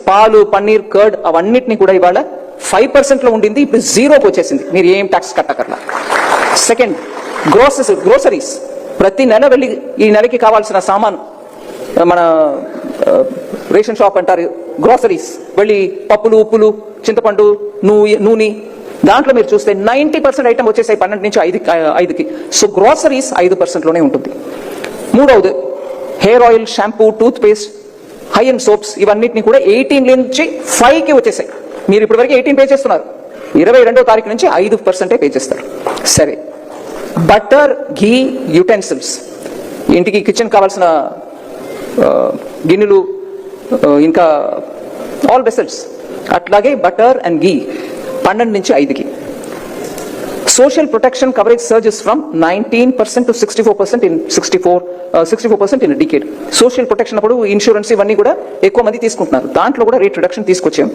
పాలు, పన్నీర్, కర్డ్ అవన్నిటిని కూడా ఇవాళ 5% లో ఉండింది, ఇప్పుడు 0కి వచ్చేసింది. మీరు ఏం ట్యాక్స్ కట్టకర్లా. Second, groceries. ప్రతి నెల వెళ్ళి ఈ నెలకి కావాల్సిన సామాను, మన రేషన్ షాప్ అంటారు, గ్రోసరీస్ వెళ్ళి పప్పులు, ఉప్పులు, చింతపండు, నూనె, దాంట్లో మీరు చూస్తే 90% ఐటమ్ వచ్చేసాయి 12 నుంచి 5కి. సో గ్రోసరీస్ 5% లోనే ఉంటుంది. మూడవది hair oil, shampoo, toothpaste, హై అండ్ సోప్స్, ఇవన్నిటిని కూడా 18 నుంచి 5కి వచ్చేసాయి. మీరు ఇప్పటివరకు 18 పే చేస్తున్నారు, 22వ తారీఖు నుంచి 5% పే చేస్తారు. సరే, బటర్, ఘీ, యుటెన్సిల్స్, ఇంటికి కిచెన్ కావాల్సిన గిన్నెలు, ఇంకా ఆల్ వెసల్స్, అట్లాగే బటర్ అండ్ ఘీ 12 నుంచి 5కి. Social protection coverage surges from 19% to 64% in 64% in a decade. Social protection అప్పుడు ఇన్సూరెన్స్ ఇవన్నీ కూడా ఎక్కువ మంది తీసుకుంటున్నారు, దాంట్లో కూడా రేట్ రిడక్షన్ తీసుకొచ్చాం.